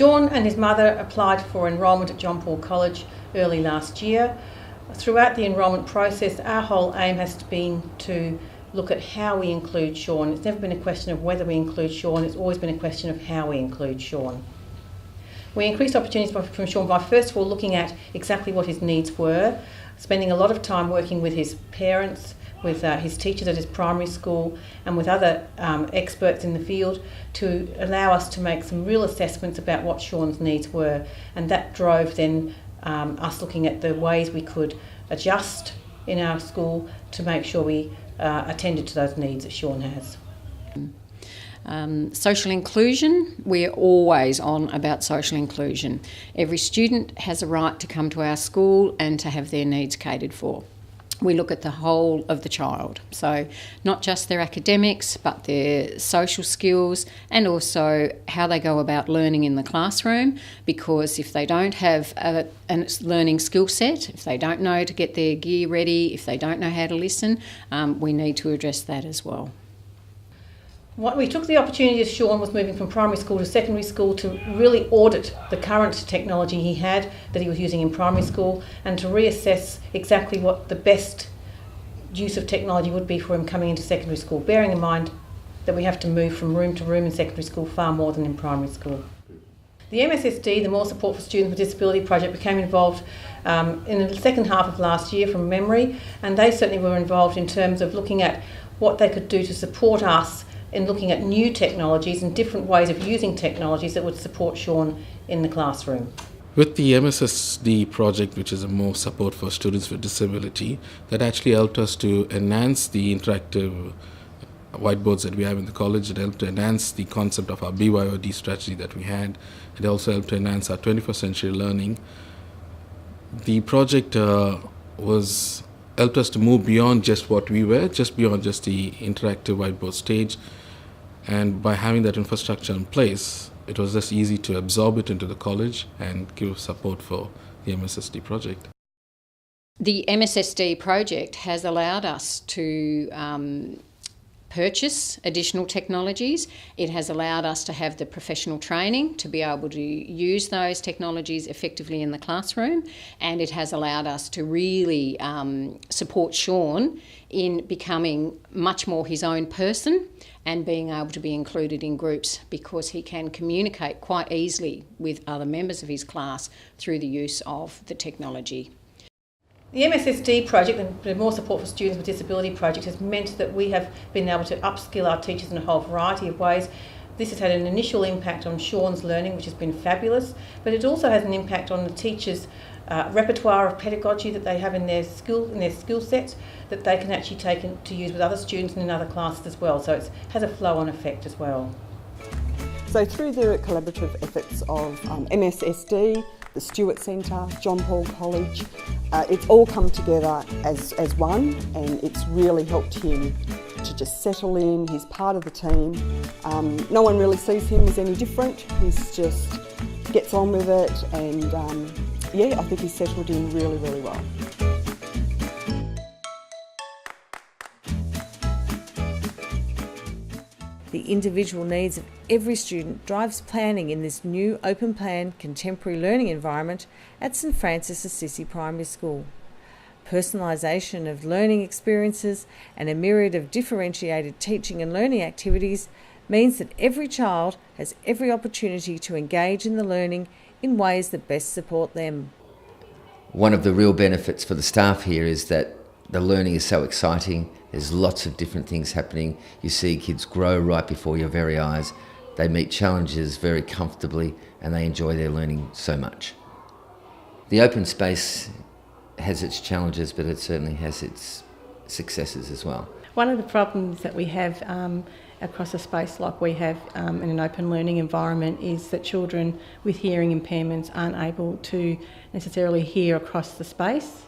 Sean and his mother applied for enrolment at John Paul College early last year. Throughout the enrolment process, our whole aim has been to look at how we include Sean. It's never been a question of whether we include Sean, it's always been a question of how we include Sean. We increased opportunities from Sean by first of all looking at exactly what his needs were, spending a lot of time working with his parents, with his teachers at his primary school and with other experts in the field to allow us to make some real assessments about what Sean's needs were, and that drove then us looking at the ways we could adjust in our school to make sure we attended to those needs that Sean has. Social inclusion, we're always on about social inclusion. Every student has a right to come to our school and to have their needs catered for. We look at the whole of the child, so not just their academics but their social skills and also how they go about learning in the classroom, because if they don't have a learning skill set, if they don't know to get their gear ready, if they don't know how to listen, we need to address that as well. We took the opportunity as Sean was moving from primary school to secondary school to really audit the current technology he had that he was using in primary school and to reassess exactly what the best use of technology would be for him coming into secondary school, bearing in mind that we have to move from room to room in secondary school far more than in primary school. The MSSD, the More Support for Students with Disability project, became involved in the second half of last year from memory, and they certainly were involved in terms of looking at what they could do to support us in looking at new technologies and different ways of using technologies that would support Sean in the classroom. With the MSSD project, which is a more support for students with disability, that actually helped us to enhance the interactive whiteboards that we have in the college. It helped to enhance the concept of our BYOD strategy that we had. It also helped to enhance our 21st century learning. The project helped us to move beyond just what we were, just beyond just the interactive whiteboard stage. And by having that infrastructure in place, it was just easy to absorb it into the college and give support for the MSSD project. The MSSD project has allowed us to purchase additional technologies. It has allowed us to have the professional training to be able to use those technologies effectively in the classroom, and it has allowed us to really support Sean in becoming much more his own person and being able to be included in groups, because he can communicate quite easily with other members of his class through the use of the technology. The MSSD project, the More Support for Students with Disability project, has meant that we have been able to upskill our teachers in a whole variety of ways. This has had an initial impact on Sean's learning, which has been fabulous, but it also has an impact on the teachers' repertoire of pedagogy that they have in their skill sets that they can actually take to use with other students and in other classes as well. So it has a flow-on effect as well. So through the collaborative efforts of MSSD, the Stewart Centre, John Paul College, it's all come together as one, and it's really helped him to just settle in. He's part of the team. No one really sees him as any different. He's just gets on with it, and I think he's settled in really, really well. The individual needs of every student drives planning in this new open plan contemporary learning environment at St Francis Assisi Primary School. Personalisation of learning experiences and a myriad of differentiated teaching and learning activities means that every child has every opportunity to engage in the learning in ways that best support them. One of the real benefits for the staff here is that the learning is so exciting. There's lots of different things happening. You see kids grow right before your very eyes. They meet challenges very comfortably and they enjoy their learning so much. The open space has its challenges, but it certainly has its successes as well. One of the problems that we have across a space like we have in an open learning environment is that children with hearing impairments aren't able to necessarily hear across the space.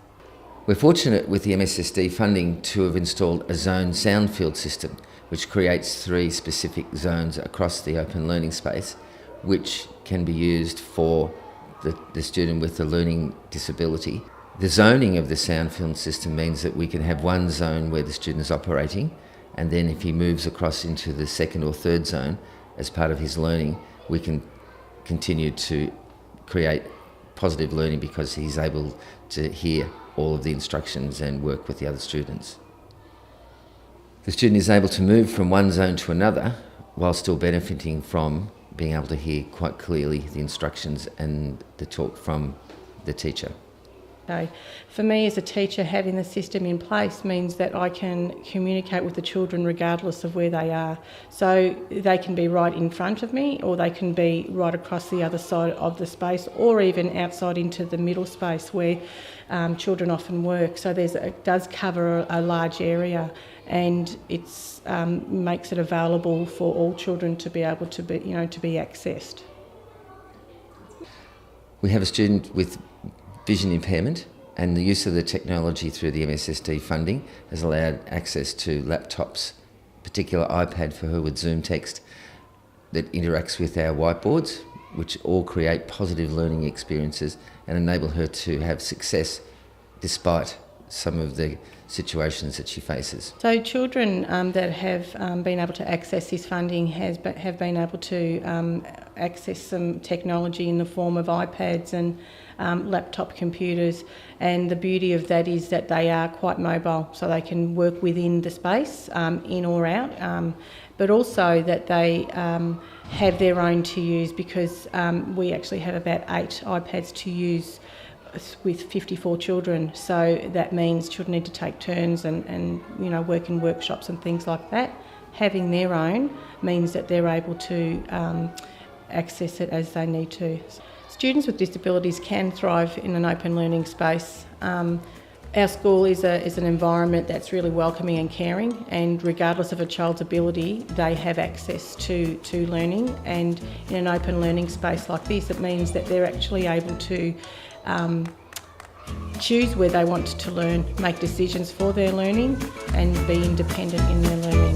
We're fortunate with the MSSD funding to have installed a zone sound field system which creates 3 specific zones across the open learning space which can be used for the student with a learning disability. The zoning of the sound field system means that we can have one zone where the student is operating, and then if he moves across into the second or third zone as part of his learning, we can continue to create positive learning because he's able to hear all of the instructions and work with the other students. The student is able to move from one zone to another while still benefiting from being able to hear quite clearly the instructions and the talk from the teacher. So for me as a teacher, having the system in place means that I can communicate with the children regardless of where they are. So they can be right in front of me, or they can be right across the other side of the space, or even outside into the middle space where children often work. So it does cover a large area, and it makes it available for all children to be able to be accessed. We have a student with vision impairment, and the use of the technology through the MSSD funding has allowed access to laptops, particular iPad for her with Zoom text that interacts with our whiteboards, which all create positive learning experiences and enable her to have success despite some of the situations that she faces. So children that have been able to access this funding have been able to access some technology in the form of iPads and laptop computers, and the beauty of that is that they are quite mobile, so they can work within the space, in or out, but also that they have their own to use, because we actually have about 8 iPads to use with 54 children, so that means children need to take turns and work in workshops and things like that. Having their own means that they're able to access it as they need to. Students with disabilities can thrive in an open learning space. Our school is an environment that's really welcoming and caring, and regardless of a child's ability, they have access to learning. And in an open learning space like this, it means that they're actually able to choose where they want to learn, make decisions for their learning, and be independent in their learning.